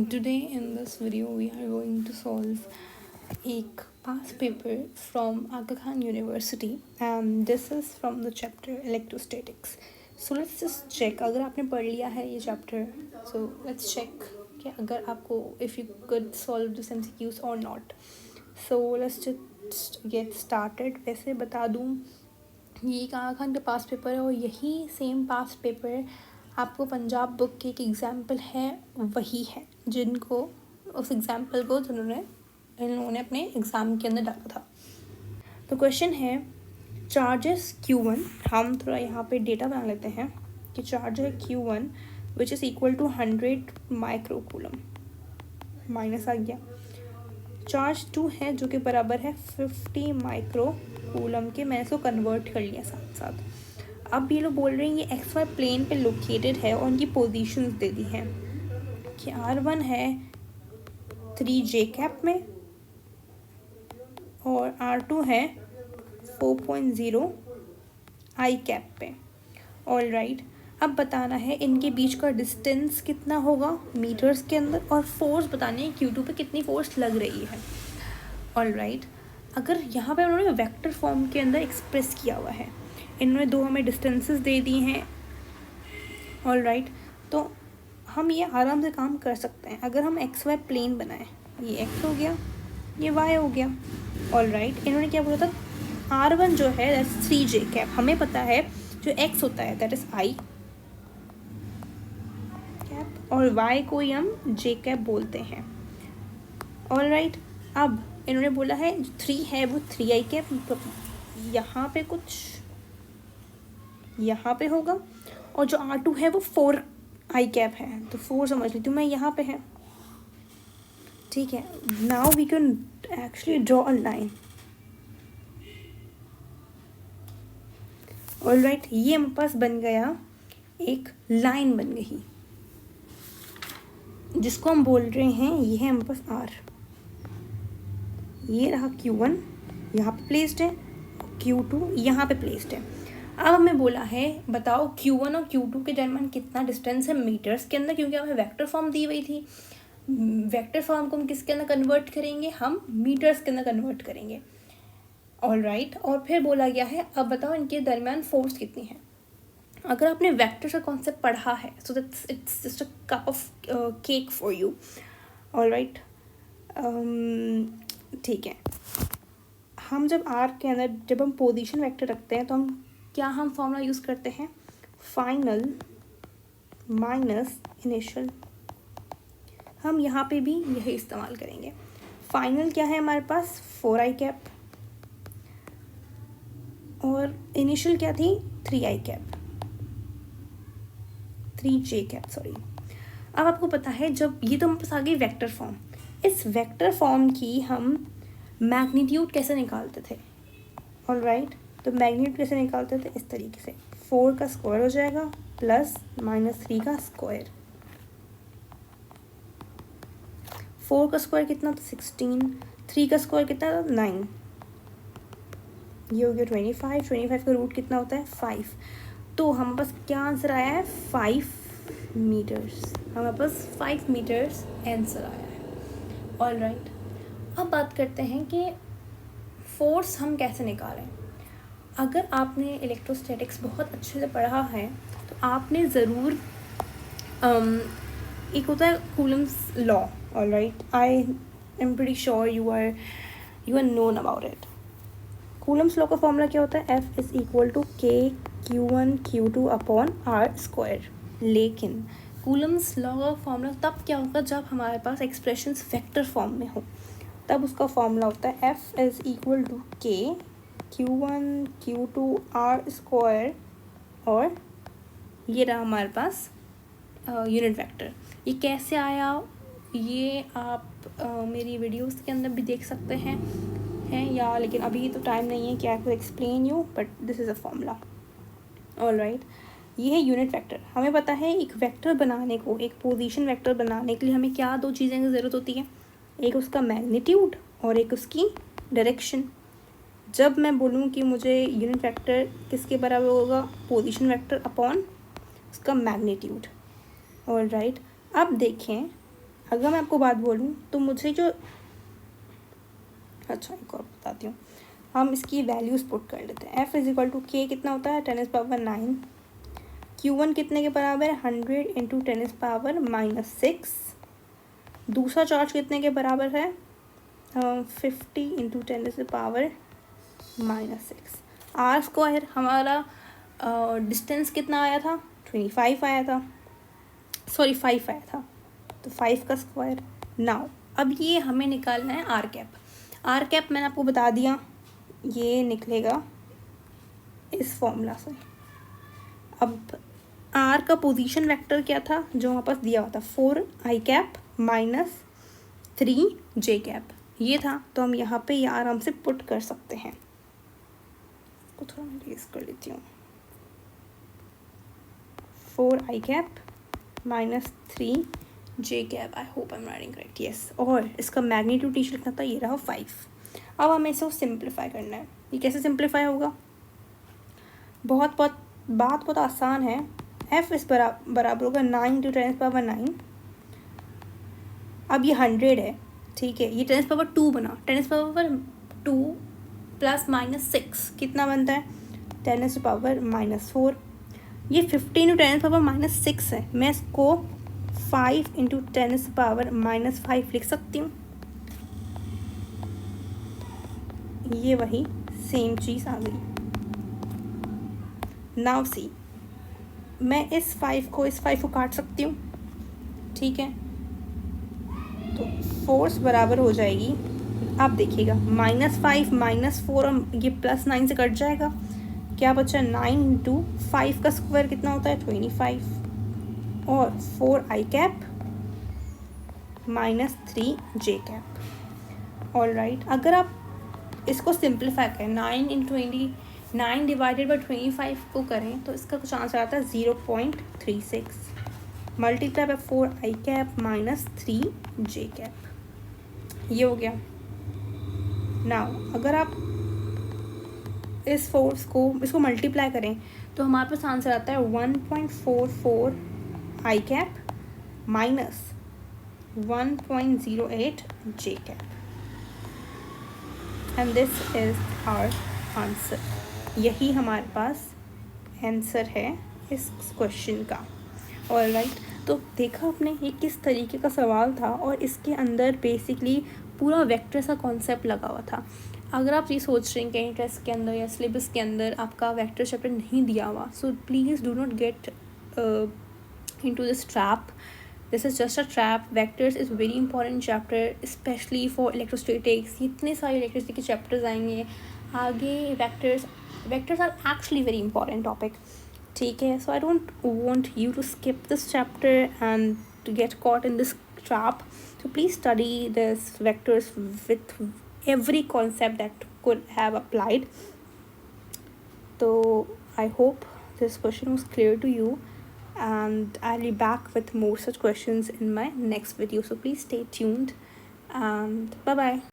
Today in this video we are going to solve एक past paper from Aga Khan University and this is from the chapter electrostatics. So let's just check अगर आपने पढ़ लिया है ये chapter, so let's check कि अगर आपको if you could solve this MCQs or not. So let's just get started. वैसे बता दूँ ये एक आगा खान का पास्ट पेपर है और यही सेम पास्ट पेपर आपको पंजाब बुक की एक एग्ज़ाम्पल है वही है जिनको उस एग्ज़ाम्पल को इन लोगों ने अपने एग्ज़ाम के अंदर डाला था. तो क्वेश्चन है चार्जेस Q1. हम थोड़ा यहाँ पे डेटा बना लेते हैं कि चार्ज है Q1 which is equal to 100 microcoulomb. Minus आ गया. चार्ज 2 है जो कि बराबर है 50 माइक्रोकूलम के. मैंने इसको कन्वर्ट कर लिया साथ साथ. अब ये लोग बोल रहे हैं ये XY प्लेन पे लोकेटेड है और उनकी पोजीशंस दे दी हैं कि R1 है 3J कैप में और R2 है 4.0 I कैप पे. All right. अब बताना है इनके बीच का डिस्टेंस कितना होगा मीटर्स के अंदर और फोर्स बतानी है Q2 पे कितनी फोर्स लग रही है. All right. अगर यहाँ पे उन्होंने वेक्टर फॉर्म के अंदर एक्सप्रेस किया हुआ है, इन्होंने दो हमें डिस्टेंसेस दे दी हैं. All right. तो हम ये आराम से काम कर सकते हैं. अगर हम XY प्लेन बनाएं, ये X हो गया, ये Y हो गया. All right. इन्होंने क्या बोला था R1 जो है दैट्स 3J कैप. हमें पता है जो X होता है दैट इज़ I कैप और Y को ही हम J कैप बोलते हैं. All right. अब इन्होंने बोला है 3 है वो 3I कैप. मतलब यहाँ पे कुछ यहाँ पे होगा और जो R2 है वो 4I कैप है. तो 4 समझ लेती हूँ मैं यहाँ पे है. ठीक है. Now we can actually draw a line. All right. ये हमारे पास बन गया, एक लाइन बन गई जिसको हम बोल रहे हैं ये है हमारे पास R. ये रहा Q1 यहाँ पे प्लेस्ड है, Q2 यहाँ पे प्लेस्ड है. अब हमें बोला है बताओ Q1 और Q2 के दरमियान कितना डिस्टेंस है मीटर्स के अंदर, क्योंकि हमें वेक्टर फॉर्म दी हुई थी. वेक्टर फॉर्म को हम किसके अंदर कन्वर्ट करेंगे, हम मीटर्स के अंदर कन्वर्ट करेंगे. All right. और फिर बोला गया है अब बताओ इनके दरमियान फोर्स कितनी है. अगर आपने वेक्टर का कॉन्सेप्ट पढ़ा है so that's it's just a cup of cake for you. All right. ठीक है. हम जब R के अंदर जब हम पोजीशन वेक्टर रखते हैं तो हम फॉर्मूला यूज़ करते हैं फाइनल माइनस इनिशियल. हम यहाँ पे भी यही इस्तेमाल करेंगे. फाइनल क्या है हमारे पास 4I कैप और इनिशियल क्या थी 3I cap 3J cap sorry. अब आपको पता है जब ये तो हमारे पास आ गई वेक्टर फॉर्म, इस वेक्टर फॉर्म की हम मैग्नीट्यूड कैसे निकालते थे. All right. तो मैग्नीट्यूड कैसे निकालते थे इस तरीके से 4 का स्क्वायर हो जाएगा प्लस -3 का स्क्वायर. 4 का स्क्वायर कितना था 16, 3 का स्क्वायर कितना था 9. ये हो गया 25. 25 का रूट कितना होता है 5. तो हमारे पास क्या आंसर आया है 5 मीटर्स. हमारे पास 5 मीटर्स आंसर आया है. All right. अब बात करते हैं कि फोर्स हम कैसे निकालें. अगर आपने इलेक्ट्रोस्टैटिक्स बहुत अच्छे से पढ़ा है तो आपने ज़रूर एक होता है Coulomb's law. All right. I am pretty sure you are known about it. Coulomb's law का फॉर्मूला क्या होता है F is equal to K Q1 Q2 upon R square. लेकिन कूलम्स लॉ का फॉर्मूला तब क्या होगा जब हमारे पास एक्सप्रेशंस वेक्टर फॉर्म में हो. तब उसका फॉर्मूला होता है F is equal to K Q1 Q2 R square और ये रहा हमारे पास यूनिट वेक्टर. ये कैसे आया ये आप मेरी वीडियोस के अंदर भी देख सकते हैं या लेकिन अभी तो टाइम नहीं है कि I will explain you but this is a formula. All right. ये है यूनिट वेक्टर. हमें पता है एक वेक्टर बनाने को, एक पोजीशन वेक्टर बनाने के लिए हमें क्या दो चीज़ें की ज़रूरत होती है, एक उसका मैग्नीट्यूड और एक उसकी डायरेक्शन. जब मैं बोलूँ कि मुझे यूनिट वेक्टर किसके बराबर होगा पोजीशन वेक्टर अपॉन उसका मैग्नीट्यूड. All right. अब देखें अगर मैं आपको बात बोलूँ तो मुझे जो, अच्छा एक और बताती हूँ, हम इसकी वैल्यूज़ पुट कर लेते हैं। F=K कितना होता है 10⁻⁹। Q1 कितने के बराबर है 100 × 10⁻⁻6। दूसरा चार्ज कितने के बराबर है 50 × 10⁻⁻6। R² हमारा डिस्टेंस कितना आया था 25 आया था, सॉरी 5 आया था, तो 5 का स्क्वायर। नाउ अब ये हमें निकालना है R कैप मैंने आपको बता दिया, ये निकलेगा इस फॉर्मूला से। अब R का पोजीशन वेक्टर क्या था जो हमारे पास दिया हुआ था 4i cap minus 3j cap, ये था। तो हम यहाँ पे ये आराम से पुट कर सकते हैं। को थोड़ा रेज कर लेती हूँ। 4i cap minus 3j cap, I hope I am writing correct, yes. और इसका मैग्नीट्यूड टीचर लिखना था, ये रहा 5। अब हमें इसे सिंप्लीफाई करना है। ये कैसे सिंप्लीफाई होगा, बात बहुत आसान है। F इस बराबर होगा 9 × 10⁻⁹। अब ये 100 है, ठीक है, ये 10⁻2 बना, 10⁻2 + -6 कितना बनता है 10⁻⁻4। ये 15 × 10⁻⁻6 है, मैं इसको 5 × 10⁻⁻5 लिख सकती हूँ। ये वही सेम चीज़ आ गई। नाउ सी, मैं इस 5 को काट सकती हूँ, ठीक है, तो फोर्स बराबर हो जाएगी, आप देखिएगा -5 -4 और ये +9 से कट जाएगा, क्या बचा 9 × 5 का स्क्वायर कितना होता है 25 और 4i cap minus 3j cap. All right, अगर आप इसको सिंप्लीफाई करें 9 डिवाइडेड बाई 25 को करें तो इसका कुछ आंसर आता है 0.36 multiply by 4i cap minus 3j cap, ये हो गया। नाउ अगर आप इस फोर्स को इसको मल्टीप्लाई करें तो हमारे पास आंसर आता है 1.44 i cap minus 1.08 j cap, and this is our answer. यही हमारे पास आंसर है इस क्वेश्चन का। ऑल राइट, तो देखा आपने ये किस तरीके का सवाल था और इसके अंदर बेसिकली पूरा वेक्टर सा कॉन्सेप्ट लगा हुआ था। अगर आप ये सोच रहे हैं कहीं टेस्ट के अंदर या सिलेबस के अंदर आपका वेक्टर चैप्टर नहीं दिया हुआ, so please do not gate into this trap. This is just a trap. Vectors is very important chapter, especially for electrostatics. इतने सारे इलेक्ट्रिसिटी के चैप्टर्स आएंगे आगे। vectors are actually very important topic, ठीक है। So I don't want you to skip this chapter and to get caught in this trap. So please study this vectors with every concept that could have applied. So I hope this question was clear to you, and I'll be back with more such questions in my next video. So please stay tuned and bye bye.